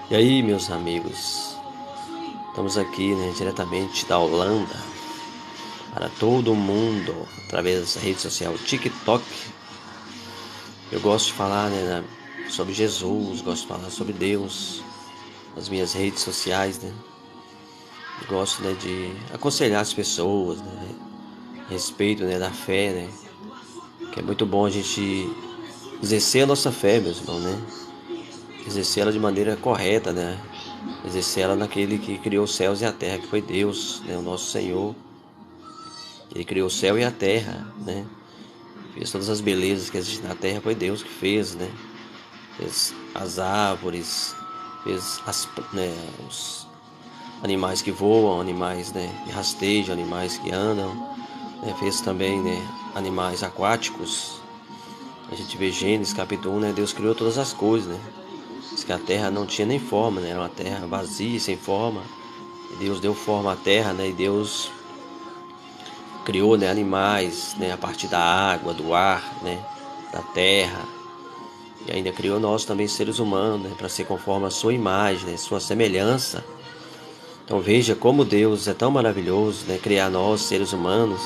E aí, meus amigos, estamos aqui, diretamente da Holanda, para todo mundo, através da rede social TikTok. Eu gosto de falar, sobre Jesus, gosto de falar sobre Deus nas minhas redes sociais, Eu gosto, de aconselhar as pessoas, a respeito, da fé, que é muito bom a gente exercer a nossa fé, meus irmãos, exercer ela de maneira correta, exercer ela naquele que criou os céus e a terra, que foi Deus, o nosso Senhor. Ele criou o céu e a terra, Fez todas as belezas que existem na terra, foi Deus que fez, Fez as árvores, fez os animais que voam, animais, que rastejam, animais que andam, Fez também, animais aquáticos. A gente vê Gênesis capítulo 1, Deus criou todas as coisas, Diz que a terra não tinha nem forma, Era uma terra vazia, sem forma. E Deus deu forma à terra, E Deus criou, animais, a partir da água, do ar, da terra. E ainda criou nós também, seres humanos, para ser conforme a sua imagem, sua semelhança. Então veja como Deus é tão maravilhoso, criar nós, seres humanos,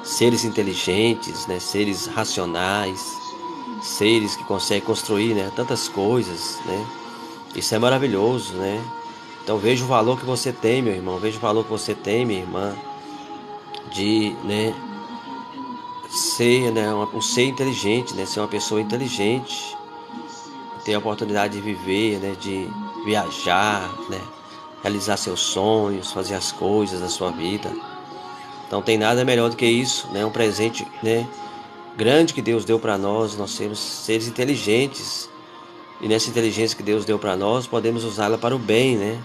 seres inteligentes, seres racionais, seres que conseguem construir, tantas coisas, Isso é maravilhoso, Então veja o valor que você tem, meu irmão, veja o valor que você tem, minha irmã, de, ser, um ser inteligente, ser uma pessoa inteligente, ter a oportunidade de viver, de viajar, realizar seus sonhos, fazer as coisas da sua vida. Então tem nada melhor do que isso, Um presente, grande que Deus deu para nós. Nós somos seres inteligentes e nessa inteligência que Deus deu para nós podemos usá-la para o bem,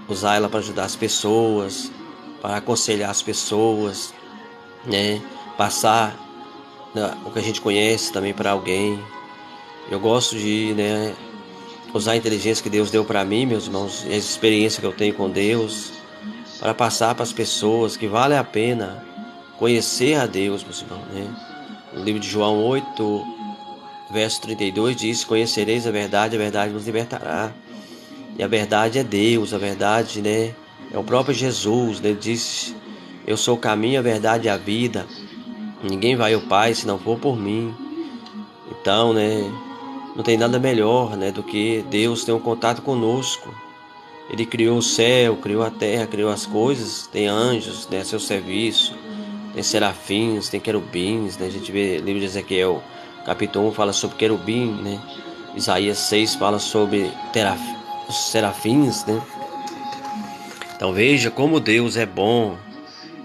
Usar ela para ajudar as pessoas, para aconselhar as pessoas, Passar, o que a gente conhece também para alguém. Eu gosto de, usar a inteligência que Deus deu para mim, meus irmãos, e a experiência que eu tenho com Deus, para passar para as pessoas que vale a pena conhecer a Deus, meus irmãos, No livro de João 8, verso 32 diz: conhecereis a verdade nos libertará. E a verdade é Deus, a verdade, é o próprio Jesus, Ele disse: eu sou o caminho, a verdade e a vida. Ninguém vai ao Pai se não for por mim. Então, não tem nada melhor, do que Deus ter um contato conosco. Ele criou o céu, criou a terra, criou as coisas. Tem anjos, a seu serviço. Tem serafins, tem querubins, A gente vê o livro de Ezequiel, capítulo 1, fala sobre querubim, Isaías 6 fala sobre os serafins, Então veja como Deus é bom,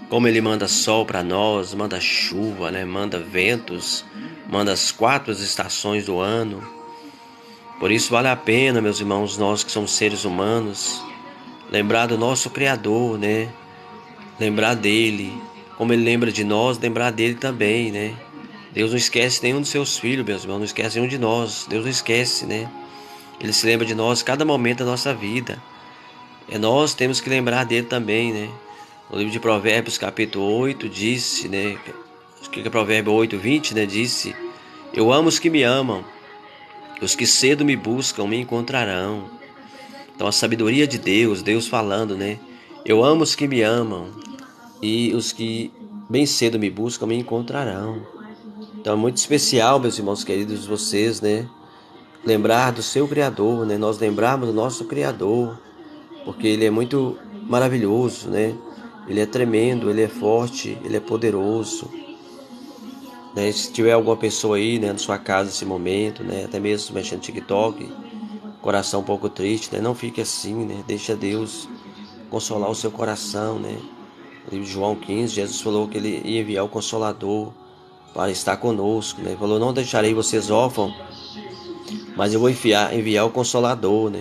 como Ele manda sol para nós, manda chuva, Manda ventos, manda as 4 estações do ano. Por isso vale a pena, meus irmãos, nós que somos seres humanos, lembrar do nosso Criador, Lembrar dele, como ele lembra de nós, lembrar dele também, Deus não esquece nenhum dos seus filhos, meus irmãos, não esquece nenhum de nós. Deus não esquece, Ele se lembra de nós cada momento da nossa vida. É nós temos que lembrar dele também, No livro de Provérbios, capítulo 8, disse, acho que é Provérbio 8, 20, disse: eu amo os que me amam, os que cedo me buscam me encontrarão. Então a sabedoria de Deus, Deus falando, eu amo os que me amam e os que bem cedo me buscam me encontrarão. Então é muito especial, meus irmãos queridos, vocês, lembrar do seu Criador, nós lembrarmos do nosso Criador, porque Ele é muito maravilhoso, Ele é tremendo, Ele é forte, Ele é poderoso, Se tiver alguma pessoa aí, na sua casa nesse momento, até mesmo mexendo no TikTok, coração um pouco triste, não fique assim, Deixa Deus consolar o seu coração, No livro de João 15, Jesus falou que Ele ia enviar o Consolador para estar conosco, Ele falou: não deixarei vocês órfãos, mas eu vou enviar o Consolador,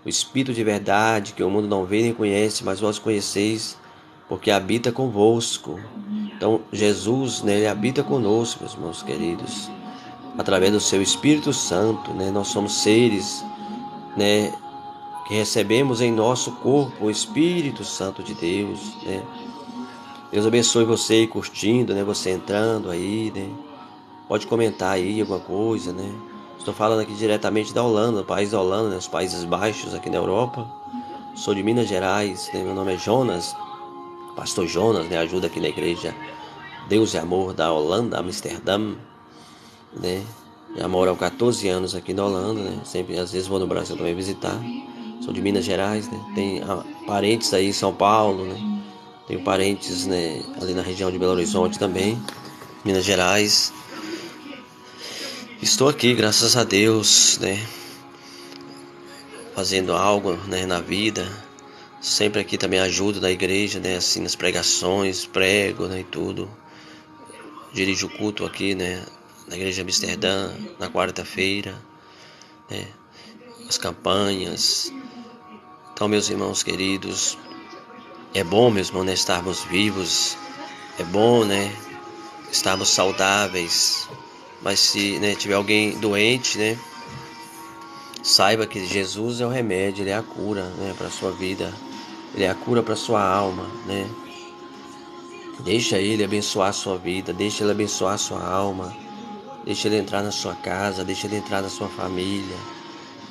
O Espírito de verdade, que o mundo não vê nem conhece, mas vós conheceis, porque habita convosco. Então Jesus, Ele habita conosco, meus irmãos queridos, através do seu Espírito Santo, Nós somos seres, que recebemos em nosso corpo o Espírito Santo de Deus, Deus abençoe você aí curtindo, você entrando aí, Pode comentar aí alguma coisa, Estou falando aqui diretamente da Holanda, do país da Holanda, né? Os Países Baixos aqui na Europa. Sou de Minas Gerais, né? Meu nome é Jonas, pastor Jonas, né? Ajuda aqui na igreja Deus e Amor da Holanda, Amsterdã, né? Já moro há 14 anos aqui na Holanda, né? Sempre, às vezes vou no Brasil também visitar. Sou de Minas Gerais, né? Tenho parentes aí em São Paulo, né? Tenho parentes, né, ali na região de Belo Horizonte também, Minas Gerais. Estou aqui, graças a Deus, né? Fazendo algo, né, na vida. Sempre aqui também ajudo na igreja, né? Assim, nas pregações, prego, né? E tudo. Dirijo o culto aqui, né? Na igreja de Amsterdã, na quarta-feira, né? As campanhas. Então, meus irmãos queridos, é bom, meus irmãos, né, estarmos vivos. É bom, né? Estarmos saudáveis. Mas se, né, tiver alguém doente, né? Saiba que Jesus é o remédio, Ele é a cura, né, para a sua vida. Ele é a cura para a sua alma, né? Deixa Ele abençoar a sua vida, deixa Ele abençoar a sua alma, deixa Ele entrar na sua casa, deixa Ele entrar na sua família,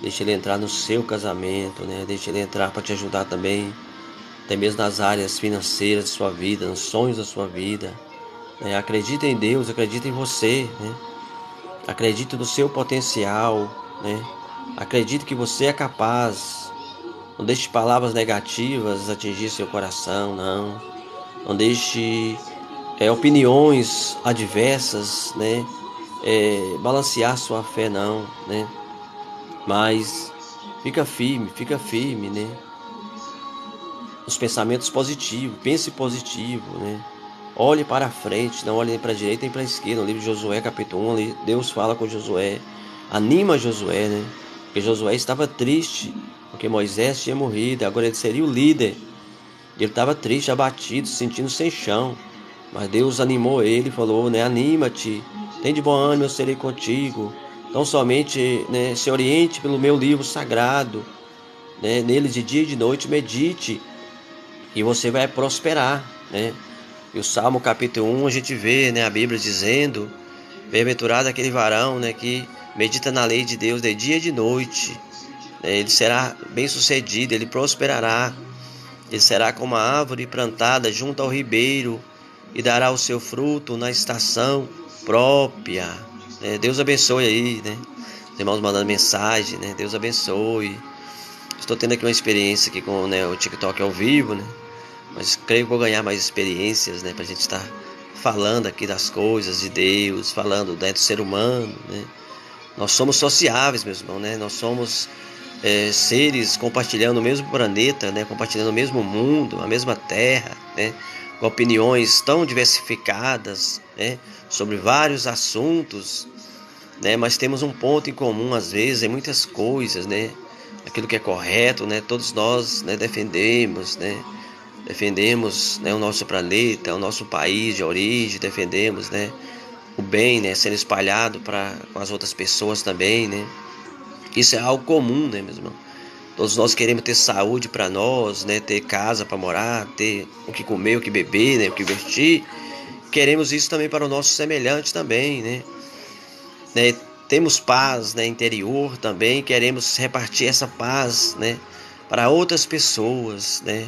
deixa Ele entrar no seu casamento, né? Deixa Ele entrar para te ajudar também, até mesmo nas áreas financeiras da sua vida, nos sonhos da sua vida, né? Acredita em Deus, acredita em você, né? Acredite no seu potencial, né? Acredite que você é capaz. Não deixe palavras negativas atingir seu coração, não. Não deixe opiniões adversas, né? Balancear sua fé, não, né? Mas fica firme, né? Os pensamentos positivos, pense positivo, né? Olhe para a frente, não olhe nem para a direita nem para a esquerda. No livro de Josué, capítulo 1, ali, Deus fala com Josué, anima Josué, né? Porque Josué estava triste, porque Moisés tinha morrido, agora ele seria o líder. Ele estava triste, abatido, se sentindo sem chão. Mas Deus animou ele e falou, né? Anima-te, tem de bom ânimo, eu serei contigo. Então somente, né, se oriente pelo meu livro sagrado, né? Nele de dia e de noite medite e você vai prosperar, né? E o Salmo capítulo 1 a gente vê, né, a Bíblia dizendo, bem-aventurado aquele varão, né, que medita na lei de Deus de dia e de noite, né? Ele será bem-sucedido, ele prosperará. Ele será como a árvore plantada junto ao ribeiro e dará o seu fruto na estação própria. Deus abençoe aí, né? Os irmãos mandando mensagem, né? Deus abençoe. Estou tendo aqui uma experiência aqui com, né, o TikTok ao vivo, né? Mas creio que vou ganhar mais experiências, né? Pra gente estar falando aqui das coisas de Deus, falando, né, do ser humano, né? Nós somos sociáveis, meus irmãos, né? Nós somos seres compartilhando o mesmo planeta, né? Compartilhando o mesmo mundo, a mesma terra, né? Com opiniões tão diversificadas, né? Sobre vários assuntos, né? Mas temos um ponto em comum às vezes em muitas coisas, né? Aquilo que é correto, né? Todos nós, né, defendemos, né? Defendemos, né, o nosso planeta, o nosso país de origem, defendemos, né, o bem, né, sendo espalhado para com as outras pessoas também, né? Isso é algo comum, né, meu irmão? Todos nós queremos ter saúde para nós, né? Ter casa para morar, ter o que comer, o que beber, né? O que vestir. Queremos isso também para o nosso semelhante também, né? Temos paz, né, interior também. Queremos repartir essa paz, né, para outras pessoas, né?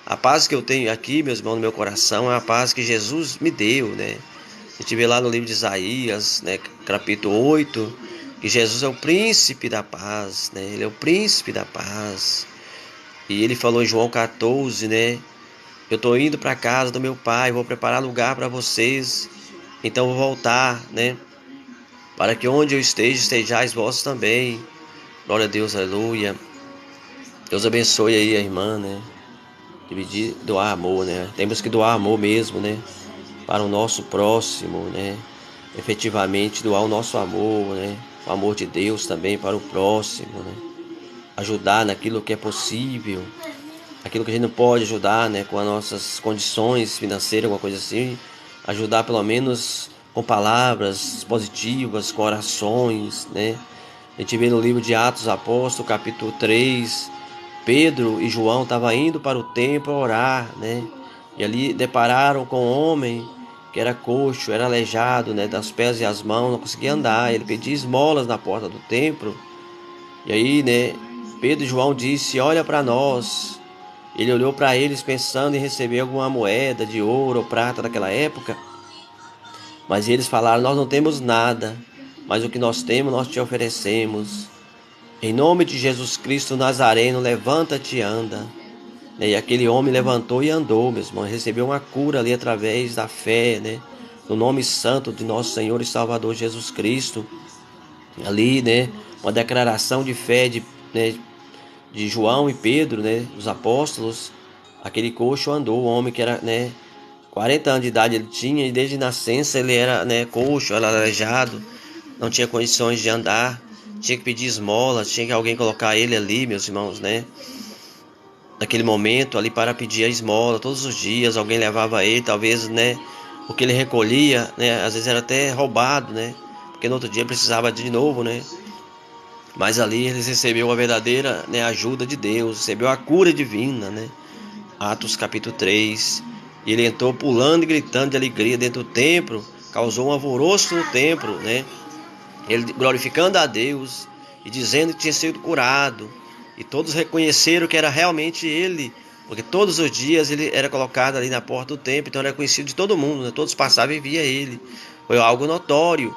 A paz que eu tenho aqui, meus irmãos, no meu coração é a paz que Jesus me deu, né? A gente vê lá no livro de Isaías, né, capítulo 8, que Jesus é o príncipe da paz, né? Ele é o príncipe da paz. E ele falou em João 14, né? Eu estou indo para a casa do meu pai, vou preparar lugar para vocês. Então vou voltar, né? Para que onde eu esteja, estejais vós também. Glória a Deus, aleluia. Deus abençoe aí a irmã, né? Dividir, doar amor, né? Temos que doar amor mesmo, né? Para o nosso próximo, né? Efetivamente doar o nosso amor, né? O amor de Deus também para o próximo, né? Ajudar naquilo que é possível, aquilo que a gente não pode ajudar, né? Com as nossas condições financeiras, alguma coisa assim, ajudar pelo menos com palavras positivas, com orações, né? A gente vê no livro de Atos Apóstolos, capítulo 3, Pedro e João estavam indo para o templo orar, né? E ali depararam com um homem que era coxo, era aleijado, né, das pés e as mãos, não conseguia andar. Ele pedia esmolas na porta do templo. E aí, né, Pedro e João disse: olha para nós. Ele olhou para eles pensando em receber alguma moeda de ouro ou prata daquela época. Mas eles falaram: nós não temos nada, mas o que nós temos nós te oferecemos. Em nome de Jesus Cristo Nazareno, levanta-te e anda. E aquele homem levantou e andou, meus irmãos, recebeu uma cura ali através da fé, né? No nome santo de nosso Senhor e Salvador Jesus Cristo. Ali, né? Uma declaração de fé de João e Pedro, né? Os apóstolos. Aquele coxo andou, o homem que era, né? 40 anos de idade ele tinha, e desde nascença ele era, né? Coxo, era aleijado, não tinha condições de andar, tinha que pedir esmola, tinha que alguém colocar ele ali, meus irmãos, né? Naquele momento ali para pedir a esmola todos os dias, alguém levava ele, talvez, né, o que ele recolhia, né, às vezes era até roubado, né, porque no outro dia precisava de novo, né, mas ali ele recebeu a verdadeira, né, ajuda de Deus, recebeu a cura divina, né, Atos capítulo 3, e ele entrou pulando e gritando de alegria dentro do templo, causou um alvoroço no templo, né, ele glorificando a Deus e dizendo que tinha sido curado. E todos reconheceram que era realmente ele, porque todos os dias ele era colocado ali na porta do templo, então era conhecido de todo mundo, né? Todos passavam e via ele. Foi algo notório.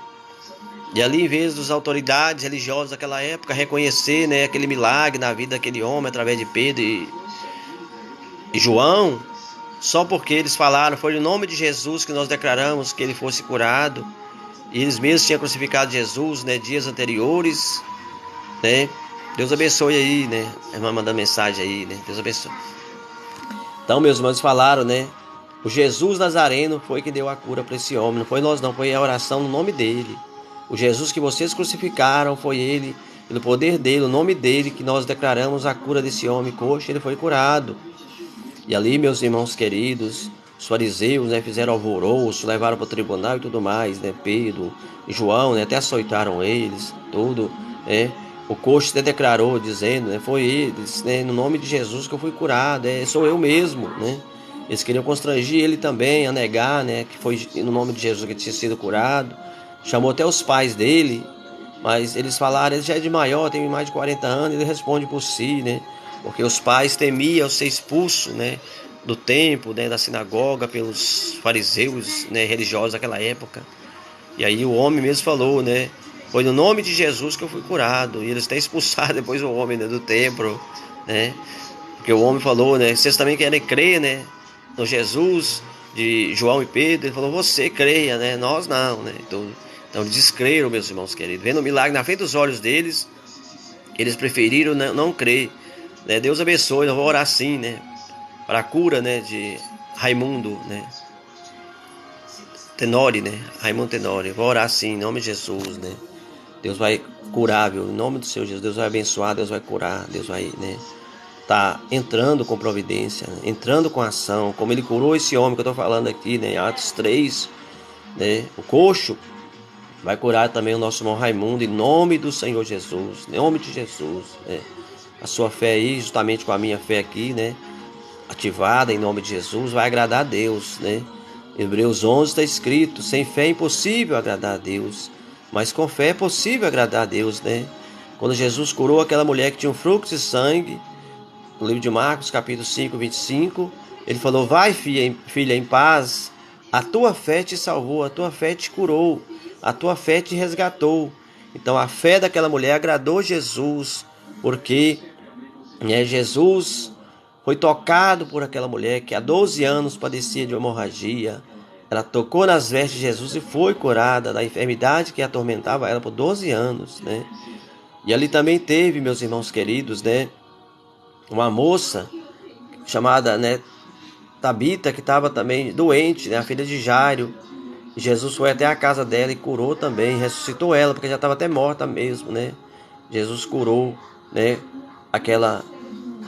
E ali, em vez das autoridades religiosas daquela época reconhecer, né, aquele milagre na vida daquele homem através de Pedro e João, só porque eles falaram: foi no nome de Jesus que nós declaramos que ele fosse curado. E eles mesmos tinham crucificado Jesus, né, dias anteriores, né? Deus abençoe aí, né? A irmã mandando mensagem aí, né? Deus abençoe. Então, meus irmãos falaram, né? O Jesus Nazareno foi que deu a cura para esse homem. Não foi nós, não. Foi a oração no nome dele. O Jesus que vocês crucificaram foi ele. Pelo poder dele, o nome dele, que nós declaramos a cura desse homem coxo. Ele foi curado. E ali, meus irmãos queridos, os fariseus, né, fizeram alvoroço, levaram para o tribunal e tudo mais, né? Pedro e João, né, até açoitaram eles, tudo, né? O coxo até declarou, dizendo, né, foi eles, né, no nome de Jesus que eu fui curado, sou eu mesmo, né? Eles queriam constranger ele também a negar, né, que foi no nome de Jesus que ele tinha sido curado. Chamou até os pais dele, mas eles falaram: ele já é de maior, tem mais de 40 anos, ele responde por si, né? Porque os pais temiam ser expulsos, né, do templo, né, da sinagoga, pelos fariseus, né, religiosos daquela época. E aí o homem mesmo falou, né, foi no nome de Jesus que eu fui curado. E eles até expulsaram depois o homem, né, do templo, né, porque o homem falou, né, vocês também querem crer, né, no Jesus de João e Pedro. Ele falou: você creia, né, nós não, né. Então eles descreram, meus irmãos queridos, vendo o milagre na frente dos olhos deles, eles preferiram não crer. Deus abençoe, eu vou orar assim, né, para a cura, né, de Raimundo, né, Tenório, né, Raimundo Tenório. Vou orar assim, em nome de Jesus, né. Deus vai curar, viu, em nome do Senhor Jesus. Deus vai abençoar, Deus vai curar, Deus vai, né, tá entrando com providência, né, entrando com ação, como ele curou esse homem que eu tô falando aqui, né, Atos 3, né, o coxo. Vai curar também o nosso irmão Raimundo, em nome do Senhor Jesus, em nome de Jesus, né. A sua fé aí, justamente com a minha fé aqui, né, ativada em nome de Jesus, vai agradar a Deus, né? Hebreus 11 está escrito: sem fé é impossível agradar a Deus, mas com fé é possível agradar a Deus, né? Quando Jesus curou aquela mulher que tinha um fluxo de sangue, no livro de Marcos, capítulo 5, 25, ele falou: vai, filha, em paz, a tua fé te salvou, a tua fé te curou, a tua fé te resgatou. Então a fé daquela mulher agradou Jesus, porque, né, Jesus foi tocado por aquela mulher que há 12 anos padecia de hemorragia. Ela tocou nas vestes de Jesus e foi curada da enfermidade que atormentava ela por 12 anos, né? E ali também teve, meus irmãos queridos, né, uma moça chamada, né, Tabita, que estava também doente, né, a filha de Jairo. Jesus foi até a casa dela e curou também, ressuscitou ela, porque já estava até morta mesmo, né? Jesus curou, né, aquela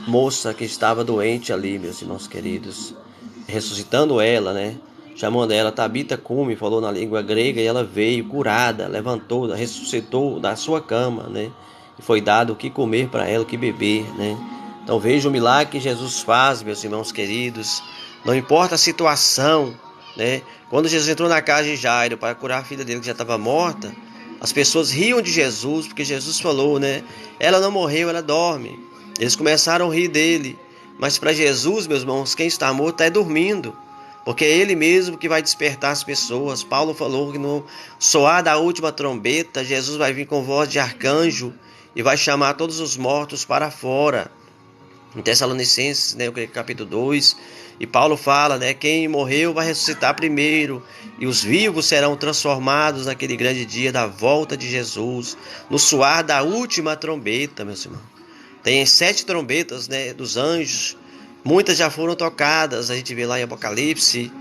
moça que estava doente ali, meus irmãos queridos, ressuscitando ela, né? Chamando ela Tabita Cumi, falou na língua grega, e ela veio curada, levantou, ressuscitou da sua cama, né? E foi dado o que comer para ela, o que beber, né? Então veja o milagre que Jesus faz, meus irmãos queridos. Não importa a situação, né? Quando Jesus entrou na casa de Jairo para curar a filha dele que já estava morta, as pessoas riam de Jesus, porque Jesus falou, né? Ela não morreu, ela dorme. Eles começaram a rir dele. Mas para Jesus, meus irmãos, quem está morto é dormindo, porque é Ele mesmo que vai despertar as pessoas. Paulo falou que no soar da última trombeta, Jesus vai vir com voz de arcanjo e vai chamar todos os mortos para fora. Em Tessalonicenses, né, eu creio que capítulo 2, e Paulo fala, né, quem morreu vai ressuscitar primeiro, e os vivos serão transformados naquele grande dia da volta de Jesus, no soar da última trombeta, meus irmãos. Tem 7 trombetas, né, dos anjos, muitas já foram tocadas, a gente vê lá em Apocalipse,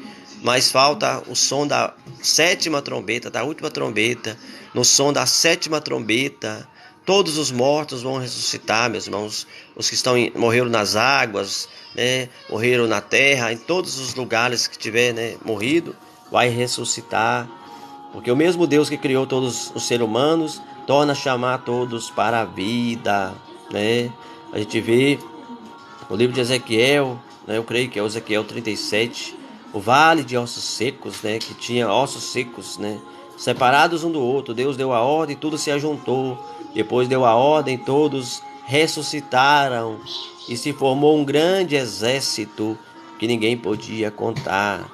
mas falta o som da 7ª trombeta, da última trombeta. No som da 7ª trombeta, todos os mortos vão ressuscitar, meus irmãos. Os que morreram nas águas, né, morreram na terra, em todos os lugares que tiver, né, morrido, vai ressuscitar. Porque o mesmo Deus que criou todos os seres humanos, torna a chamar todos para a vida, né? A gente vê o livro de Ezequiel, né, eu creio que é o Ezequiel 37, o vale de ossos secos, né, que tinha ossos secos, né, separados um do outro. Deus deu a ordem, tudo se ajuntou. Depois deu a ordem, todos ressuscitaram e se formou um grande exército que ninguém podia contar.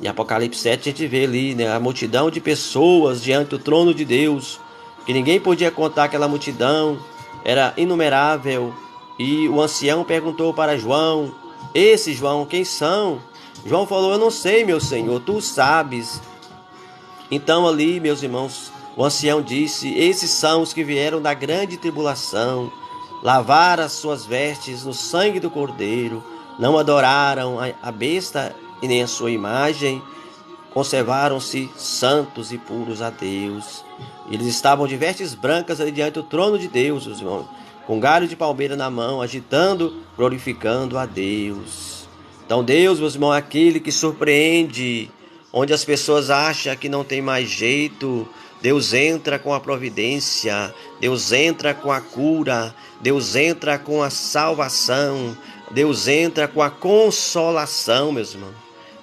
Em Apocalipse 7 a gente vê ali, né, a multidão de pessoas diante do trono de Deus, que ninguém podia contar. Aquela multidão era inumerável. E o ancião perguntou para João: esse João, quem são? João falou: eu não sei, meu Senhor, tu sabes. Então ali, meus irmãos, o ancião disse: esses são os que vieram da grande tribulação, lavaram as suas vestes no sangue do Cordeiro, não adoraram a besta e nem a sua imagem, conservaram-se santos e puros a Deus. Eles estavam de vestes brancas ali diante do trono de Deus, meus irmãos, com galho de palmeira na mão, agitando, glorificando a Deus. Então Deus, meus irmãos, é aquele que surpreende, onde as pessoas acham que não tem mais jeito. Deus entra com a providência, Deus entra com a cura, Deus entra com a salvação, Deus entra com a consolação, meus irmãos.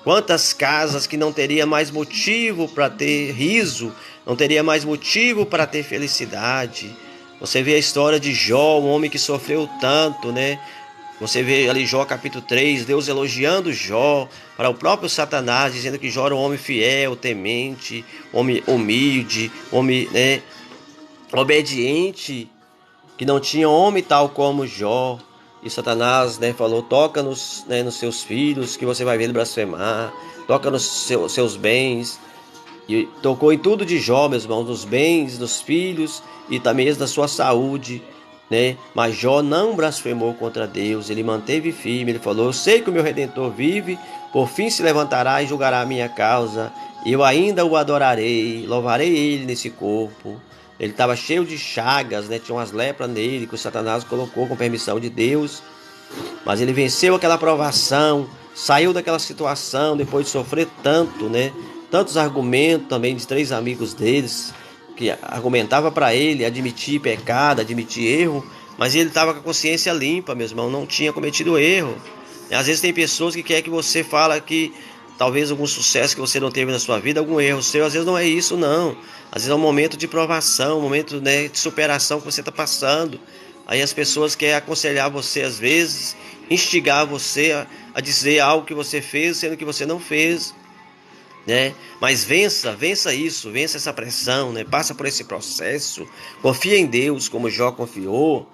Quantas casas que não teria mais motivo para ter riso, não teria mais motivo para ter felicidade. Você vê a história de Jó, um homem que sofreu tanto, né? Você vê ali Jó capítulo 3, Deus elogiando Jó para o próprio Satanás, dizendo que Jó era um homem fiel, temente, homem humilde, homem, né, obediente, que não tinha homem tal como Jó. E Satanás, né, falou: toca nos seus filhos, que você vai ver ele blasfemar, toca nos seus bens. E tocou em tudo de Jó, meus irmãos, nos bens, nos filhos e também na sua saúde, né? Mas Jó não blasfemou contra Deus, ele manteve firme. Ele falou: eu sei que o meu Redentor vive, por fim se levantará e julgará a minha causa, e eu ainda o adorarei, louvarei ele nesse corpo. Ele estava cheio de chagas, né? Tinha umas lepras nele que o Satanás colocou com permissão de Deus, mas ele venceu aquela provação, saiu daquela situação depois de sofrer tanto, né? Tantos argumentos também de 3 amigos deles, que argumentava para ele admitir pecado, admitir erro, mas ele estava com a consciência limpa, meu irmão, não tinha cometido erro. Às vezes tem pessoas que querem que você fale que talvez algum sucesso que você não teve na sua vida, algum erro seu, às vezes não é isso, não. Às vezes é um momento de provação, um momento, né, de superação que você está passando. Aí as pessoas querem aconselhar você, às vezes, instigar você a dizer algo que você fez, sendo que você não fez, né? Mas vença isso, vença essa pressão, né? Passa por esse processo, confia em Deus como Jó confiou,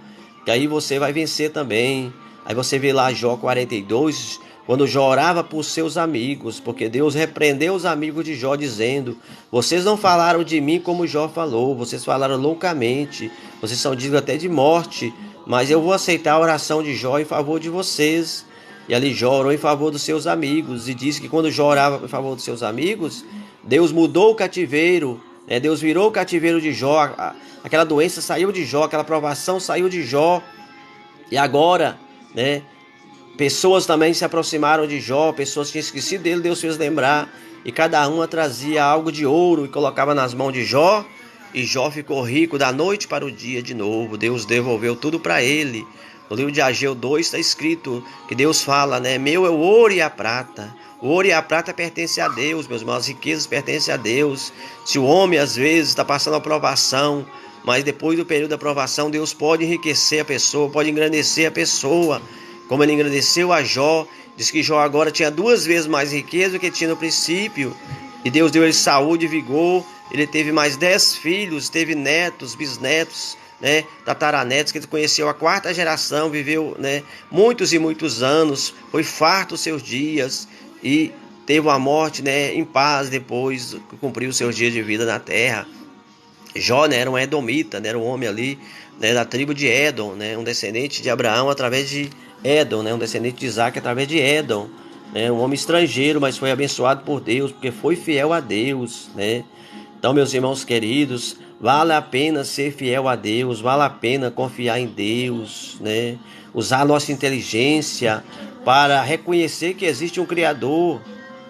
que aí você vai vencer também. Aí você vê lá Jó 42, quando Jó orava por seus amigos, porque Deus repreendeu os amigos de Jó dizendo: vocês não falaram de mim como Jó falou, vocês falaram loucamente, vocês são dignos até de morte, mas eu vou aceitar a oração de Jó em favor de vocês. E ali Jó orou em favor dos seus amigos, e disse que quando Jó orava em favor dos seus amigos, Deus mudou o cativeiro, né? Deus virou o cativeiro de Jó, aquela doença saiu de Jó, aquela provação saiu de Jó, e agora, né, pessoas também se aproximaram de Jó, pessoas que tinham esquecido dele, Deus fez lembrar, e cada uma trazia algo de ouro e colocava nas mãos de Jó, e Jó ficou rico da noite para o dia de novo. Deus devolveu tudo para ele. No livro de Ageu 2 está escrito que Deus fala, né? Meu é o ouro e a prata. O ouro e a prata pertencem a Deus, meus irmãos. As riquezas pertencem a Deus. Se o homem às vezes está passando a provação, mas depois do período da provação, Deus pode enriquecer a pessoa, pode engrandecer a pessoa, como ele engrandeceu a Jó. Diz que Jó agora tinha 2 vezes mais riqueza do que tinha no princípio. E Deus deu ele saúde e vigor. Ele teve mais 10 filhos, teve netos, bisnetos, né, tataranetos, que ele conheceu a 4ª geração, viveu, né, muitos e muitos anos, foi farto os seus dias e teve uma morte, né, em paz depois que cumpriu os seus dias de vida na terra. Jó, né, era um edomita, né, era um homem ali, né, da tribo de Edom, né, um descendente de Abraão através de Edom, né, um descendente de Isaac através de Edom, né, um homem estrangeiro, mas foi abençoado por Deus porque foi fiel a Deus, né. Então, meus irmãos queridos, vale a pena ser fiel a Deus, vale a pena confiar em Deus, né? Usar a nossa inteligência para reconhecer que existe um Criador,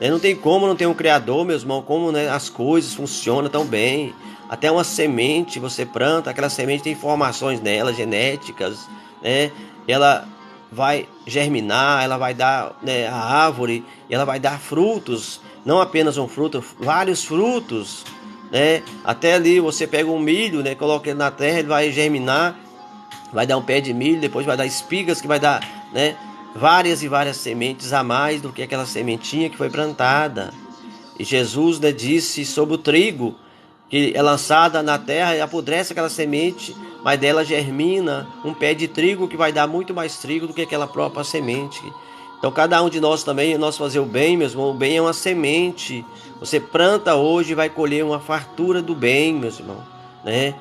né? Não tem como não ter um Criador, meus irmãos, como, né, as coisas funcionam tão bem. Até uma semente você planta, aquela semente tem informações nela, genéticas, né? Ela vai germinar, ela vai dar, né, a árvore, e ela vai dar frutos, não apenas um fruto, vários frutos, né? Até ali você pega um milho, né, coloca ele na terra, ele vai germinar, vai dar um pé de milho, depois vai dar espigas que vai dar, né, várias e várias sementes a mais do que aquela sementinha que foi plantada. E Jesus, né, disse sobre o trigo, que é lançada na terra e apodrece aquela semente, mas dela germina um pé de trigo que vai dar muito mais trigo do que aquela própria semente. Então cada um de nós também, nós fazer o bem, meus irmãos, o bem é uma semente. Você planta hoje e vai colher uma fartura do bem, meus irmãos, né?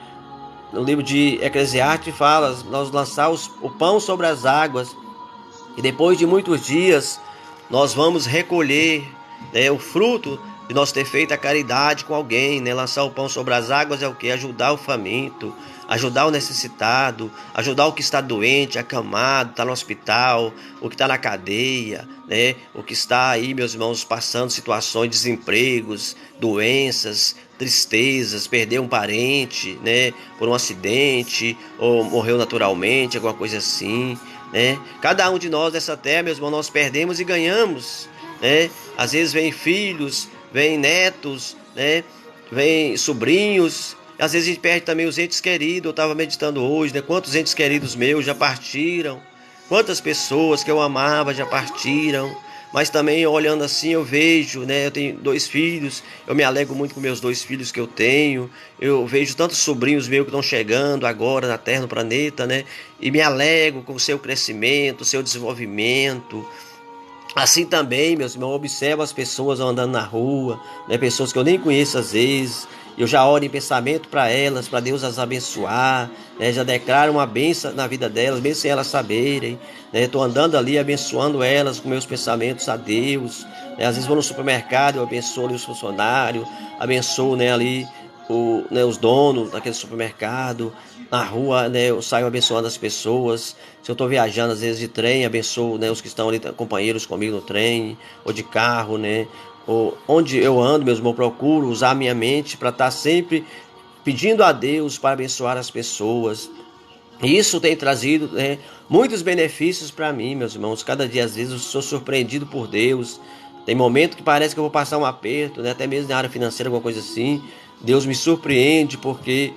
No livro de Eclesiastes fala, nós lançar o pão sobre as águas e depois de muitos dias nós vamos recolher, né, o fruto de nós ter feito a caridade com alguém, né? Lançar o pão sobre as águas é o que? Ajudar o faminto, ajudar o necessitado, ajudar o que está doente, acamado, está no hospital, o que está na cadeia, né? O que está aí, meus irmãos, passando situações de desempregos, doenças, tristezas, perdeu um parente, né, por um acidente, ou morreu naturalmente, alguma coisa assim, né? Cada um de nós dessa terra, meus irmãos, nós perdemos e ganhamos, né? Às vezes vem filhos, vem netos, né? Vem sobrinhos. Às vezes a gente perde também os entes queridos. Eu estava meditando hoje, né? Quantos entes queridos meus já partiram? Quantas pessoas que eu amava já partiram? Mas também olhando assim eu vejo, né? Eu tenho 2 filhos, eu me alegro muito com meus 2 filhos que eu tenho. Eu vejo tantos sobrinhos meus que estão chegando agora na Terra, no planeta, né? E me alegro com o seu crescimento, o seu desenvolvimento. Assim também, meus irmãos, eu observo as pessoas andando na rua, né? Pessoas que eu nem conheço às vezes. Eu já oro em pensamento para elas, para Deus as abençoar, né? Já declaro uma bênção na vida delas, mesmo sem elas saberem, né? Estou andando ali abençoando elas com meus pensamentos a Deus, né? Às vezes vou no supermercado, eu abençoo ali os funcionários, abençoo, né, ali os donos daquele supermercado. Na rua, né, eu saio abençoando as pessoas. Se eu estou viajando às vezes de trem, abençoo, né, os que estão ali, companheiros comigo no trem ou de carro, né? Ou onde eu ando, meus irmãos, procuro usar a minha mente para estar sempre pedindo a Deus para abençoar as pessoas. E isso tem trazido, né, muitos benefícios para mim, meus irmãos. Cada dia às vezes eu sou surpreendido por Deus. Tem momento que parece que eu vou passar um aperto, né, até mesmo na área financeira, alguma coisa assim. Deus me surpreende porque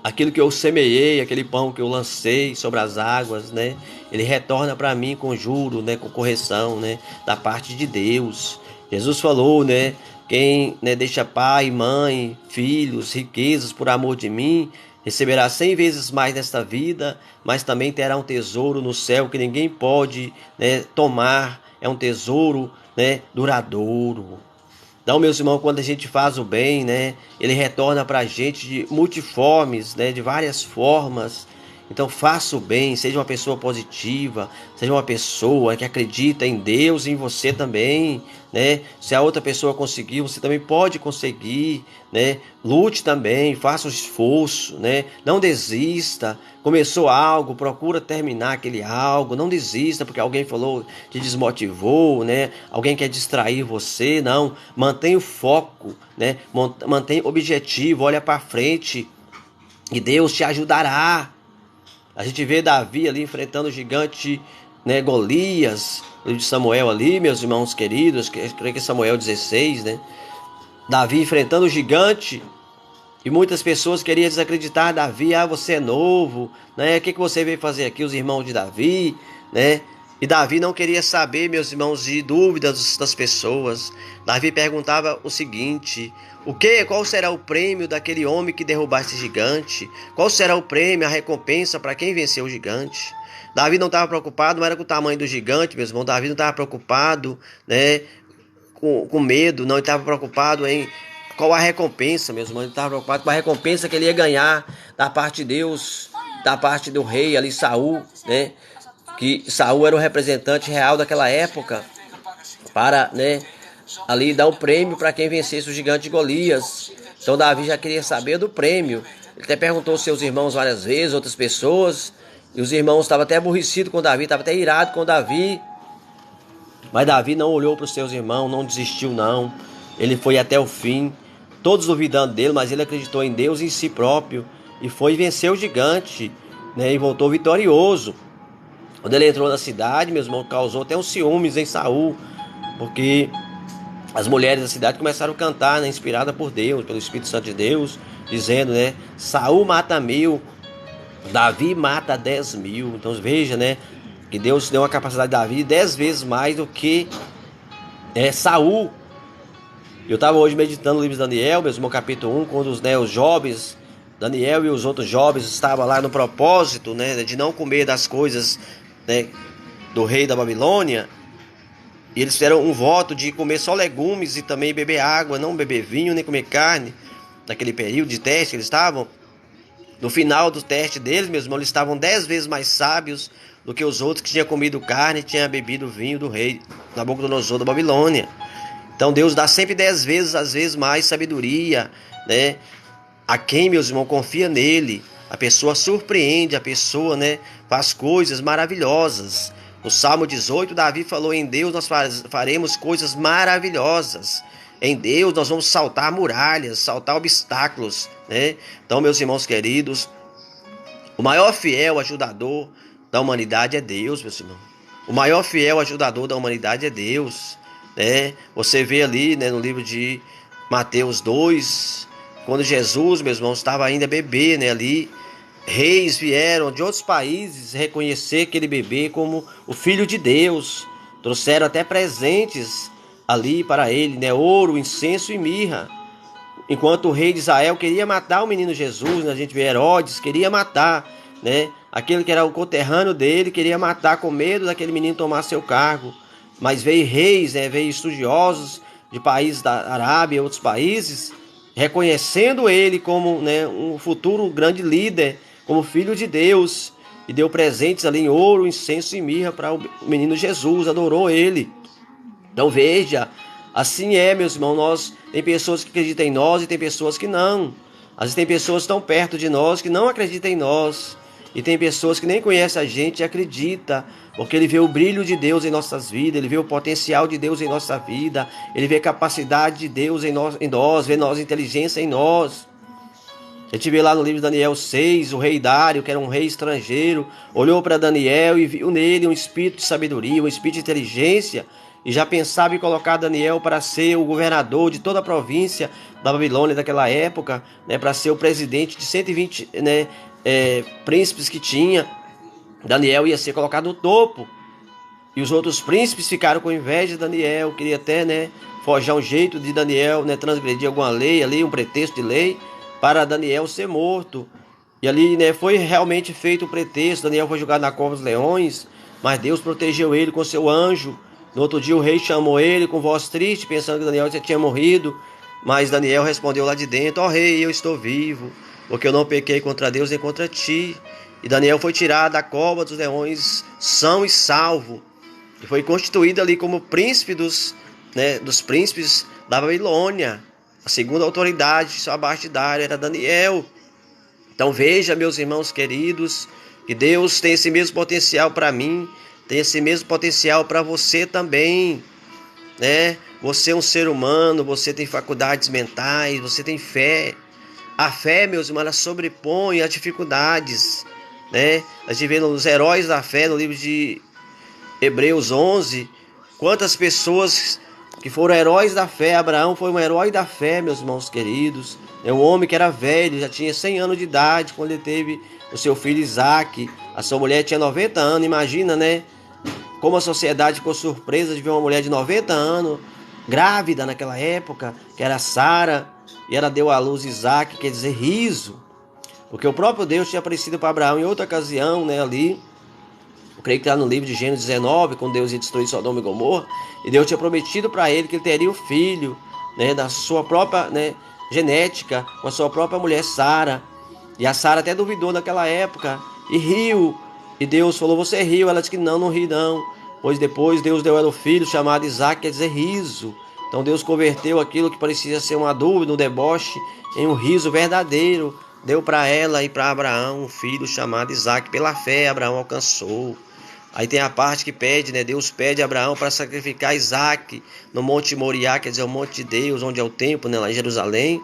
aquilo que eu semeei, aquele pão que eu lancei sobre as águas, né, ele retorna para mim com juro, né, com correção, né, da parte de Deus. Jesus falou, né, quem, né, deixa pai, mãe, filhos, riquezas por amor de mim, receberá 100 vezes mais nesta vida, mas também terá um tesouro no céu que ninguém pode, né, tomar. É um tesouro, né, duradouro. Então, meus irmãos, quando a gente faz o bem, né, ele retorna para a gente de multiformes, né, de várias formas. Então faça o bem, seja uma pessoa positiva, seja uma pessoa que acredita em Deus e em você também, né? Se a outra pessoa conseguiu, você também pode conseguir, né? Lute também, faça o esforço, né? Não desista. Começou algo, procura terminar aquele algo, não desista porque alguém falou, te desmotivou, né? Alguém quer distrair você, não. Mantenha o foco, né? Mantenha o objetivo, olha para frente e Deus te ajudará. A gente vê Davi ali enfrentando o gigante, né, Golias, o de Samuel ali, meus irmãos queridos, creio que é Samuel 16, né? Davi enfrentando o gigante e muitas pessoas queriam desacreditar Davi. Ah, você é novo, né? O que você veio fazer aqui, os irmãos de Davi, né? E Davi não queria saber, meus irmãos, de dúvidas das pessoas. Davi perguntava o seguinte: qual será o prêmio daquele homem que derrubar esse gigante? Qual será o prêmio, a recompensa para quem venceu o gigante? Davi não estava preocupado, não era com o tamanho do gigante, meus irmãos. Davi não estava preocupado, né, com medo, não. Ele estava preocupado em qual a recompensa, meus irmãos. Ele estava preocupado com a recompensa que ele ia ganhar da parte de Deus, da parte do rei ali, Saul, né? Que Saul era o representante real daquela época para, né, ali dar um prêmio para quem vencesse o gigante Golias. Então Davi já queria saber do prêmio. Ele até perguntou aos seus irmãos várias vezes, outras pessoas, e os irmãos estavam até aborrecidos com Davi, estavam até irados com Davi. Mas Davi não olhou para os seus irmãos, não desistiu não. Ele foi até o fim, todos duvidando dele, mas ele acreditou em Deus e em si próprio e foi vencer o gigante, né, e voltou vitorioso. Quando ele entrou na cidade, meus irmãos, causou até uns ciúmes em Saul, porque as mulheres da cidade começaram a cantar, né, inspirada por Deus, pelo Espírito Santo de Deus, dizendo, né, Saul mata 1000, Davi mata 10.000. Então veja, né, que Deus deu uma capacidade de Davi 10 vezes mais do que Saul. Eu estava hoje meditando no livro de Daniel, mesmo capítulo 1, quando os jovens, Daniel e os outros jovens estavam lá no propósito, né, de não comer das coisas, né, do rei da Babilônia. E eles fizeram um voto de comer só legumes e também beber água, não beber vinho nem comer carne. Naquele período de teste que eles estavam, no final do teste deles, meus irmãos, eles estavam 10 vezes mais sábios do que os outros que tinham comido carne e tinham bebido vinho do rei Nabucodonosor da Babilônia. Então Deus dá sempre 10 vezes, às vezes mais sabedoria, né? A quem, meus irmãos, confia nele, a pessoa surpreende, a pessoa, né, faz coisas maravilhosas. No Salmo 18, Davi falou: em Deus nós faremos coisas maravilhosas. Em Deus nós vamos saltar muralhas, saltar obstáculos, né? Então, meus irmãos queridos, o maior fiel ajudador da humanidade é Deus, meus irmãos. O maior fiel ajudador da humanidade é Deus, né? Você vê ali, né, no livro de Mateus 2, quando Jesus, meus irmãos, estava ainda bebê, né, ali, reis vieram de outros países reconhecer aquele bebê como o Filho de Deus. Trouxeram até presentes ali para ele, né? Ouro, incenso e mirra. Enquanto o rei de Israel queria matar o menino Jesus, né? A gente vê Herodes, queria matar, né? Aquele que era o conterrâneo dele, queria matar com medo daquele menino tomar seu cargo. Mas veio reis, né? Veio estudiosos de países da Arábia e outros países, reconhecendo ele como, né, um futuro grande líder, como filho de Deus, e deu presentes ali em ouro, incenso e mirra para o menino Jesus, adorou ele. Então veja, assim é, meus irmãos, tem pessoas que acreditam em nós e tem pessoas que não. Às vezes tem pessoas que estão perto de nós que não acreditam em nós, e tem pessoas que nem conhecem a gente e acreditam, porque ele vê o brilho de Deus em nossas vidas, ele vê o potencial de Deus em nossa vida, ele vê a capacidade de Deus em nós, vê nossa inteligência em nós. A gente vê lá no livro de Daniel 6, o rei Dário, que era um rei estrangeiro, olhou para Daniel e viu nele um espírito de sabedoria, um espírito de inteligência, e já pensava em colocar Daniel para ser o governador de toda a província da Babilônia daquela época, né, para ser o presidente de 120, né, príncipes que tinha. Daniel ia ser colocado no topo, e os outros príncipes ficaram com inveja de Daniel, queria até, né, forjar um jeito de Daniel, né, transgredir alguma lei ali, um pretexto de lei, para Daniel ser morto. E ali, né, foi realmente feito o pretexto. Daniel foi jogado na cova dos leões, mas Deus protegeu ele com seu anjo. No outro dia o rei chamou ele com voz triste, pensando que Daniel já tinha morrido. Mas Daniel respondeu lá de dentro: ó rei, eu estou vivo, porque eu não pequei contra Deus nem contra ti. E Daniel foi tirado da cova dos leões são e salvo. E foi constituído ali como príncipe dos príncipes da Babilônia. A segunda autoridade abaixo de Dário era Daniel. Então veja, meus irmãos queridos, que Deus tem esse mesmo potencial para mim, tem esse mesmo potencial para você também, né? Você é um ser humano, você tem faculdades mentais, você tem fé. A fé, meus irmãos, ela sobrepõe as dificuldades, né? A gente vê nos heróis da fé, no livro de Hebreus 11, quantas pessoas que foram heróis da fé. Abraão foi um herói da fé, meus irmãos queridos. É um homem que era velho, já tinha 100 anos de idade quando ele teve o seu filho Isaac. A sua mulher tinha 90 anos, imagina, né? Como a sociedade ficou surpresa de ver uma mulher de 90 anos, grávida naquela época, que era Sara, e ela deu à luz Isaac, quer dizer, riso. Porque o próprio Deus tinha aparecido para Abraão em outra ocasião, né, ali. Eu creio que está no livro de Gênesis 19, quando Deus ia destruir Sodoma e Gomorra, e Deus tinha prometido para ele que ele teria um filho, né, da sua própria, né, genética, com a sua própria mulher Sara. E a Sara até duvidou naquela época e riu. E Deus falou: você riu? Ela disse que não, não ri não. Pois depois Deus deu a ela um filho chamado Isaac, quer dizer riso. Então Deus converteu aquilo que parecia ser uma dúvida, um deboche, em um riso verdadeiro. Deu para ela e para Abraão um filho chamado Isaac. Pela fé Abraão alcançou. Aí tem a parte que pede, né? Deus pede a Abraão para sacrificar Isaac no Monte Moriá, quer dizer, o Monte de Deus, onde é o templo, né? Lá em Jerusalém.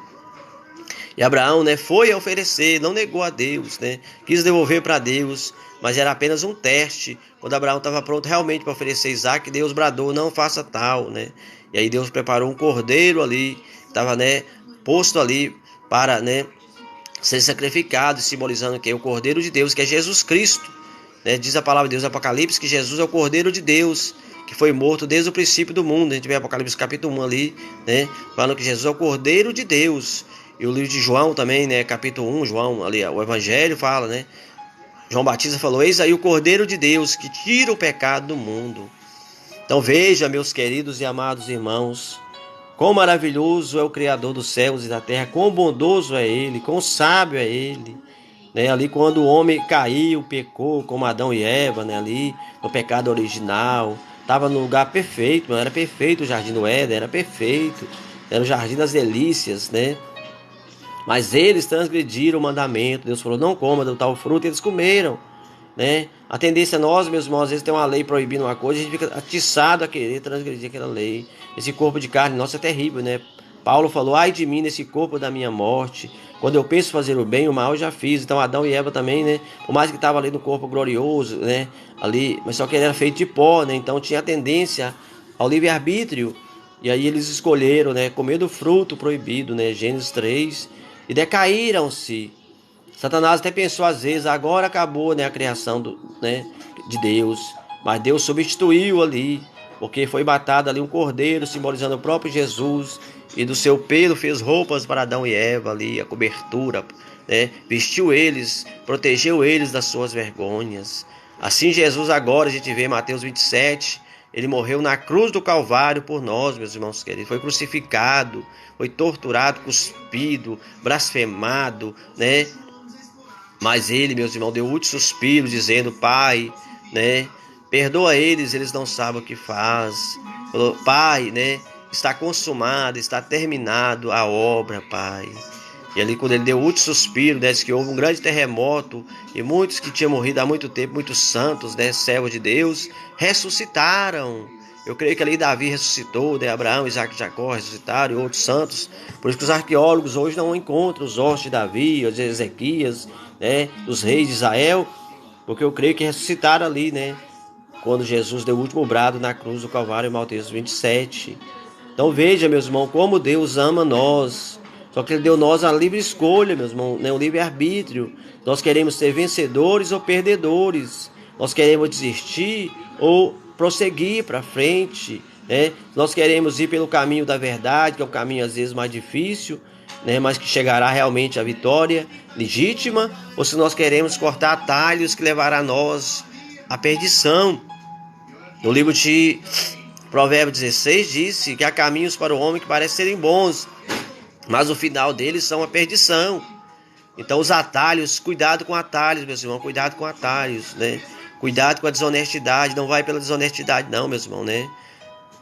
E Abraão, né, foi a oferecer, não negou a Deus, né? Quis devolver para Deus, mas era apenas um teste. Quando Abraão estava pronto realmente para oferecer Isaac, Deus bradou: não faça tal, né? E aí Deus preparou um cordeiro ali, estava, né, posto ali para, né, ser sacrificado, simbolizando que é o Cordeiro de Deus, que é Jesus Cristo, né? Diz a palavra de Deus, Apocalipse, que Jesus é o Cordeiro de Deus, que foi morto desde o princípio do mundo. A gente vê Apocalipse capítulo 1 ali, né, falando que Jesus é o Cordeiro de Deus. E o livro de João também, né, capítulo 1, João ali, o Evangelho fala, né, João Batista falou: eis aí o Cordeiro de Deus que tira o pecado do mundo. Então veja, meus queridos e amados irmãos, quão maravilhoso é o Criador dos céus e da terra, quão bondoso é Ele, quão sábio é Ele, né? Ali quando o homem caiu, pecou, como Adão e Eva, né? Ali no pecado original, estava no lugar perfeito, não era perfeito o jardim do Éden, era perfeito, era o jardim das delícias, né? Mas eles transgrediram o mandamento. Deus falou: não coma do tal fruto, e eles comeram, né? A tendência nós, meus irmãos, às vezes tem uma lei proibindo uma coisa, a gente fica atiçado a querer transgredir aquela lei. Esse corpo de carne nosso é terrível, né? Paulo falou: ai de mim nesse corpo da minha morte. Quando eu penso fazer o bem, o mal eu já fiz. Então Adão e Eva também, né? Por mais que estava ali no corpo glorioso, né? Ali, mas só que ele era feito de pó, né? Então tinha a tendência ao livre-arbítrio. E aí eles escolheram, né, comer do fruto proibido, né? Gênesis 3. E decaíram-se. Satanás até pensou às vezes: agora acabou, né, a criação de Deus. Mas Deus substituiu ali, porque foi matado ali um cordeiro, simbolizando o próprio Jesus. E do seu pelo fez roupas para Adão e Eva ali, a cobertura, né? Vestiu eles, protegeu eles das suas vergonhas. Assim Jesus agora, a gente vê em Mateus 27, ele morreu na cruz do Calvário por nós, meus irmãos queridos. Foi crucificado, foi torturado, cuspido, blasfemado, né? Mas ele, meus irmãos, deu o último suspiro, dizendo: Pai, né, perdoa eles, eles não sabem o que faz. Falou: Pai, né, está consumado, está terminado a obra, Pai. E ali, quando ele deu o último suspiro, né, disse que houve um grande terremoto e muitos que tinham morrido há muito tempo, muitos santos, né, servos de Deus, ressuscitaram. Eu creio que ali Davi ressuscitou, né, Abraão, Isaac e Jacó ressuscitaram, e outros santos. Por isso que os arqueólogos hoje não encontram os ossos de Davi, os de Ezequias, né, dos reis de Israel, porque eu creio que ressuscitaram ali, né, quando Jesus deu o último brado na cruz do Calvário, em Mateus 27. Então veja, meus irmãos, como Deus ama nós. Só que Ele deu nós a livre escolha, meus irmãos, né, o livre-arbítrio. Nós queremos ser vencedores ou perdedores. Nós queremos desistir ou prosseguir para frente, né? Nós queremos ir pelo caminho da verdade, que é um caminho às vezes mais difícil, né, mas que chegará realmente à vitória legítima, ou se nós queremos cortar atalhos que levará nós à perdição. No livro de Provérbios 16 disse que há caminhos para o homem que parecem serem bons, mas o final deles são a perdição. Então os atalhos, cuidado com atalhos, meus irmãos, cuidado com atalhos, né? Cuidado com a desonestidade, não vai pela desonestidade não, meus irmãos, né?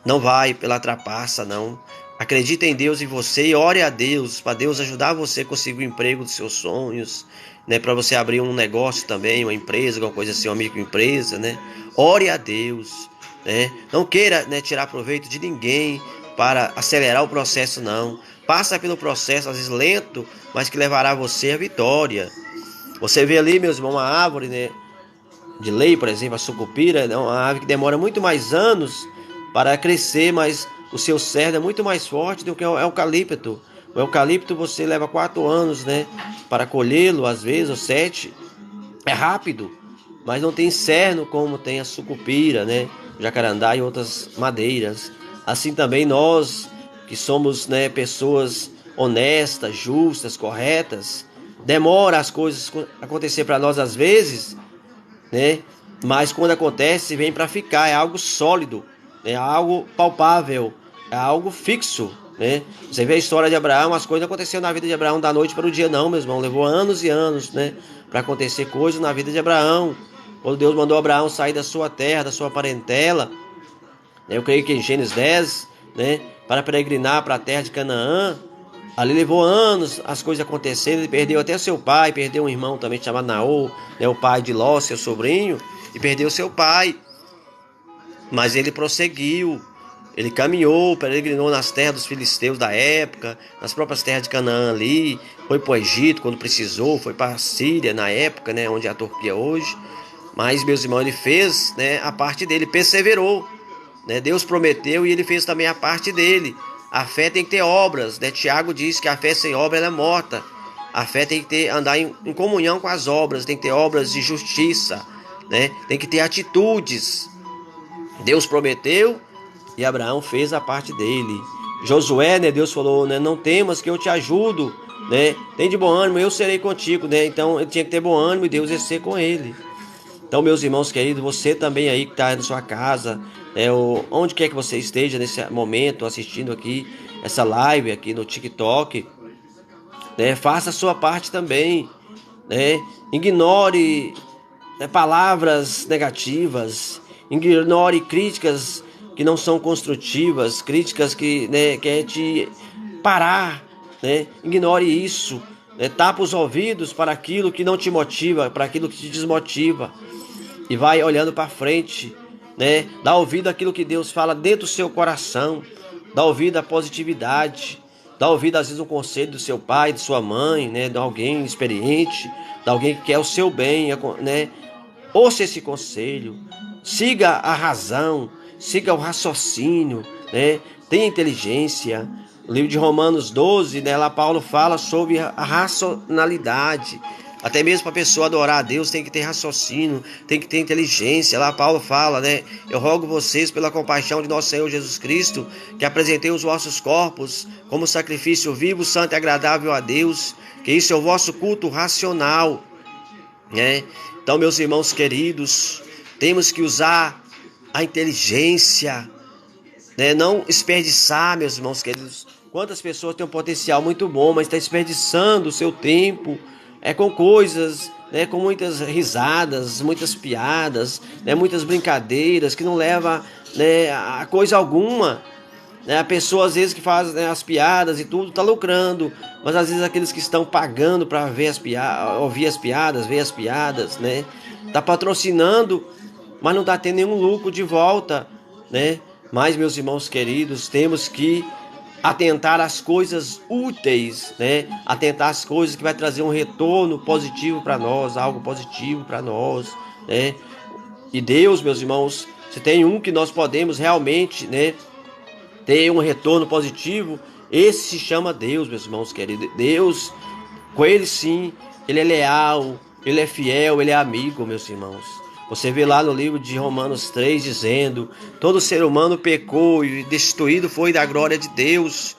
Não vai pela trapaça, não. Acredita em Deus e você e ore a Deus, para Deus ajudar você a conseguir o emprego dos seus sonhos, né? Para você abrir um negócio também, uma empresa, alguma coisa assim, uma microempresa, né? Ore a Deus, né? Não queira, né, tirar proveito de ninguém para acelerar o processo, não. Passa pelo processo, às vezes lento, mas que levará você à vitória. Você vê ali, meus irmãos, uma árvore, né, de lei, por exemplo, a sucupira, é uma árvore que demora muito mais anos para crescer, mas o seu cerno é muito mais forte do que o eucalipto. O eucalipto você leva 4 anos, né, para colhê-lo, às vezes, ou 7. É rápido, mas não tem cerno como tem a sucupira, né, o jacarandá e outras madeiras. Assim também nós, que somos, né, pessoas honestas, justas, corretas, demora as coisas acontecer para nós às vezes, né? Mas quando acontece, vem para ficar, é algo sólido, é algo palpável, é algo fixo, né? Você vê a história de Abraão, as coisas aconteceram na vida de Abraão da noite para o dia, não, meu irmão, levou anos e anos, né, para acontecer coisas na vida de Abraão. Quando Deus mandou Abraão sair da sua terra, da sua parentela, né, eu creio que em Gênesis 10, né, para peregrinar para a terra de Canaã, ali levou anos as coisas acontecendo. Ele perdeu até seu pai, perdeu um irmão também chamado Naor, né, o pai de Ló, seu sobrinho, e perdeu seu pai. Mas ele prosseguiu, ele caminhou, peregrinou nas terras dos filisteus da época, nas próprias terras de Canaã ali, foi para o Egito quando precisou, foi para a Síria na época, né, onde é a Turquia hoje. Mas, meus irmãos, ele fez, né, a parte dele, perseverou, né? Deus prometeu e ele fez também a parte dele. A fé tem que ter obras, né? Tiago diz que a fé sem obra ela é morta. A fé tem que ter, andar em comunhão com as obras, tem que ter obras de justiça, né? Tem que ter atitudes. Deus prometeu e Abraão fez a parte dele. Josué, né, Deus falou, né, não temas que eu te ajudo, né? Tem de bom ânimo, eu serei contigo, né? Então ele tinha que ter bom ânimo e Deus ia ser com ele. Então, meus irmãos queridos, você também aí que está na sua casa, né, onde quer que você esteja nesse momento assistindo aqui essa live aqui no TikTok, né, faça a sua parte também, né? Ignore, né, palavras negativas, ignore críticas que não são construtivas, críticas que, né, quer te parar, né? Ignore isso, né? Tapa os ouvidos para aquilo que não te motiva, para aquilo que te desmotiva. E vai olhando para frente, né? Dá ouvido àquilo que Deus fala dentro do seu coração. Dá ouvido à positividade. Dá ouvido às vezes um conselho do seu pai, de sua mãe, né? De alguém experiente, de alguém que quer o seu bem, né? Ouça esse conselho. Siga a razão, siga o raciocínio, né? Tenha inteligência. O livro de Romanos 12, né? Lá Paulo fala sobre a racionalidade. Até mesmo para a pessoa adorar a Deus tem que ter raciocínio, tem que ter inteligência. Lá Paulo fala, né? Eu rogo vocês pela compaixão de nosso Senhor Jesus Cristo, que apresentei os vossos corpos como sacrifício vivo, santo e agradável a Deus, que isso é o vosso culto racional, né? Então, meus irmãos queridos, temos que usar a inteligência, né? Não desperdiçar, meus irmãos queridos. Quantas pessoas têm um potencial muito bom, mas está desperdiçando o seu tempo com coisas, né, com muitas risadas, muitas piadas, né, muitas brincadeiras que não levam, né, a coisa alguma. Né? A pessoa às vezes que faz, né, as piadas e tudo está lucrando, mas às vezes aqueles que estão pagando para ver as piadas, ouvir as piadas, ver as piadas, né, tá patrocinando, mas não está tendo nenhum lucro de volta, né? Mas, meus irmãos queridos, temos que atentar às coisas úteis, né? Atentar às coisas que vai trazer um retorno positivo para nós, algo positivo para nós, né? E Deus, meus irmãos, se tem um que nós podemos realmente, né, ter um retorno positivo, esse se chama Deus, meus irmãos queridos. Deus, com ele sim, ele é leal, ele é fiel, ele é amigo, meus irmãos. Você vê lá no livro de Romanos 3 dizendo: todo ser humano pecou e destituído foi da glória de Deus.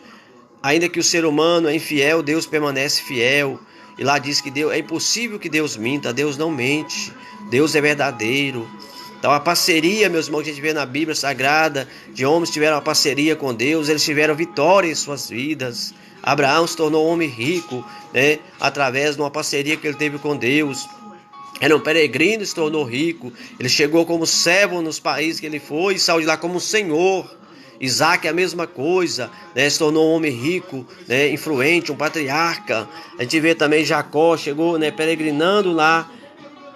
Ainda que o ser humano é infiel, Deus permanece fiel. E lá diz que Deus, é impossível que Deus minta, Deus não mente, Deus é verdadeiro. Então a parceria, meus irmãos, que a gente vê na Bíblia Sagrada, de homens que tiveram uma parceria com Deus, eles tiveram vitória em suas vidas. Abraão se tornou um homem rico, né, através de uma parceria que ele teve com Deus. Era um peregrino e se tornou rico. Ele chegou como servo nos países que ele foi e saiu de lá como um senhor. Isaac é a mesma coisa, né? Se tornou um homem rico, né? Influente, um patriarca. A gente vê também Jacó, chegou, né, peregrinando lá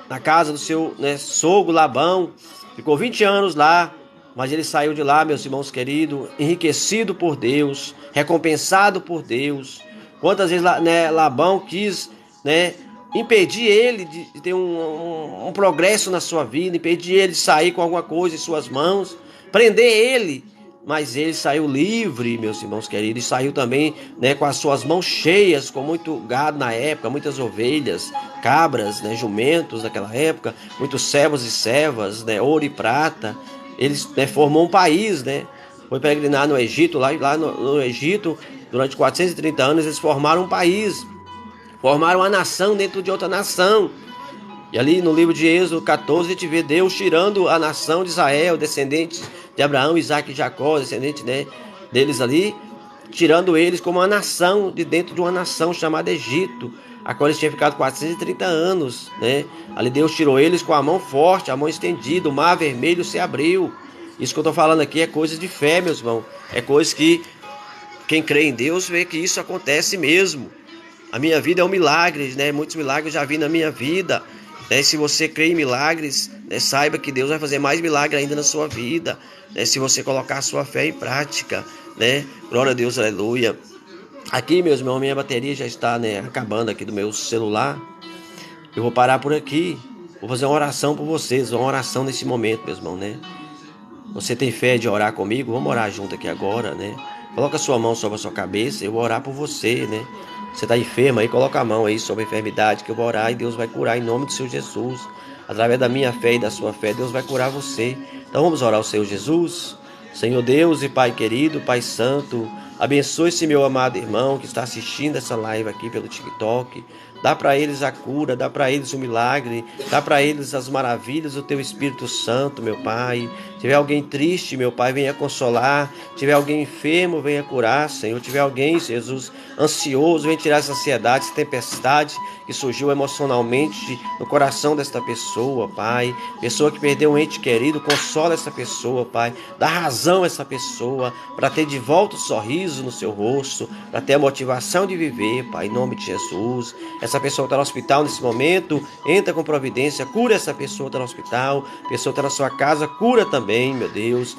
na casa do seu, né, sogro Labão. Ficou 20 anos lá, mas ele saiu de lá, meus irmãos queridos, enriquecido por Deus, recompensado por Deus. Quantas vezes, né, Labão quis, né, impedir ele de ter um progresso na sua vida, impedir ele de sair com alguma coisa em suas mãos, prender ele, mas ele saiu livre, meus irmãos queridos, e saiu também, né, com as suas mãos cheias, com muito gado na época, muitas ovelhas, cabras, né, jumentos naquela época, muitos servos e servas, né, ouro e prata. Eles, né, formou um país, né, foi peregrinar no Egito, lá no Egito, durante 430 anos, eles formaram um país. Formaram uma nação dentro de outra nação. E ali no livro de Êxodo 14, a gente vê Deus tirando a nação de Israel, descendentes de Abraão, Isaac e Jacó, descendentes, né, deles ali, tirando eles como uma nação de dentro de uma nação chamada Egito, a qual eles tinham ficado 430 anos. Né? Ali Deus tirou eles com a mão forte, a mão estendida, o mar vermelho se abriu. Isso que eu estou falando aqui é coisa de fé, meus irmãos. É coisa que quem crê em Deus vê que isso acontece mesmo. A minha vida é um milagre, né? Muitos milagres eu já vi na minha vida. Né? Se você crê em milagres, né, saiba que Deus vai fazer mais milagres ainda na sua vida. Né? Se você colocar a sua fé em prática, né? Glória a Deus, aleluia. Aqui, meus irmãos, minha bateria já está, né, acabando aqui do meu celular. Eu vou parar por aqui. Vou fazer uma oração por vocês, uma oração nesse momento, meus irmãos, né? Você tem fé de orar comigo? Vamos orar junto aqui agora, né? Coloca a sua mão sobre a sua cabeça, eu vou orar por você, né? Você está enfermo aí, coloca a mão aí sobre a enfermidade que eu vou orar e Deus vai curar em nome do Senhor Jesus. Através da minha fé e da sua fé, Deus vai curar você. Então vamos orar ao Senhor Jesus. Senhor Deus e Pai querido, Pai santo, abençoe esse meu amado irmão que está assistindo essa live aqui pelo TikTok. Dá para eles a cura, dá para eles o milagre, dá para eles as maravilhas do Teu Espírito Santo, meu Pai. Se tiver alguém triste, meu Pai, venha consolar. Se tiver alguém enfermo, venha curar, Senhor. Se tiver alguém, Jesus, ansioso, venha tirar essa ansiedade, essa tempestade que surgiu emocionalmente no coração desta pessoa, Pai. Pessoa que perdeu um ente querido, consola essa pessoa, Pai. Dá razão a essa pessoa para ter de volta o sorriso no seu rosto, para ter a motivação de viver, Pai, em nome de Jesus. Essa pessoa está no hospital nesse momento, entra com providência, cura essa pessoa que está no hospital, pessoa que está na sua casa, cura também, meu Deus.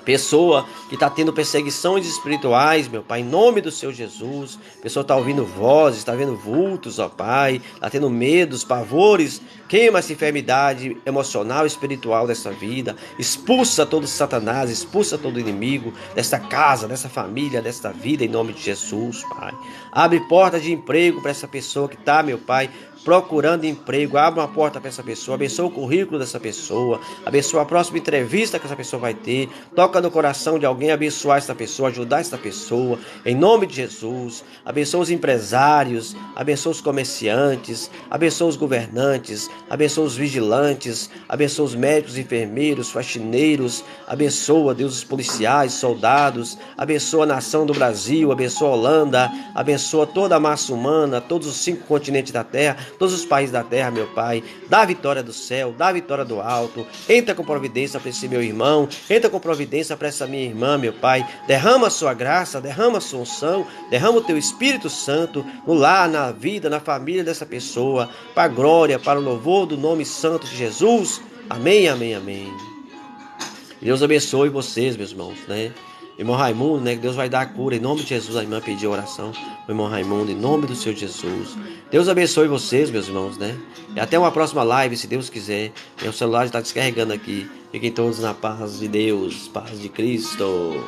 Pessoa que está tendo perseguições espirituais, meu Pai, em nome do Senhor Jesus. Pessoa está ouvindo vozes, está vendo vultos, ó Pai, está tendo medos, pavores. Queima essa enfermidade emocional e espiritual dessa vida. Expulsa todo Satanás, expulsa todo inimigo desta casa, dessa família, desta vida, em nome de Jesus, Pai. Abre porta de emprego para essa pessoa que está, meu Pai, procurando emprego. Abre uma porta para essa pessoa, abençoa o currículo dessa pessoa, abençoa a próxima entrevista que essa pessoa vai ter. Toca no coração de alguém, abençoar essa pessoa, ajudar essa pessoa, em nome de Jesus. Abençoa os empresários, abençoa os comerciantes, abençoa os governantes, abençoa os vigilantes, abençoa os médicos, enfermeiros, faxineiros, abençoa, Deus, os policiais, soldados, abençoa a nação do Brasil, abençoa a Holanda, abençoa toda a massa humana, todos os 5 continentes da terra, todos os países da terra, meu Pai. Dá a vitória do céu, dá a vitória do alto. Entra com providência para esse meu irmão, entra com providência para essa minha irmã, meu Pai. Derrama a sua graça, derrama a sua unção, derrama o teu Espírito Santo no lar, na vida, na família dessa pessoa, para a glória, para o louvor do nome santo de Jesus. Amém, amém, amém. Deus abençoe vocês, meus irmãos, né? Irmão Raimundo, né? Que Deus vai dar a cura em nome de Jesus. A irmã pediu oração. O irmão Raimundo, em nome do Senhor Jesus. Deus abençoe vocês, meus irmãos, né? E até uma próxima live, se Deus quiser. Meu celular está descarregando aqui. Fiquem todos na paz de Deus, paz de Cristo.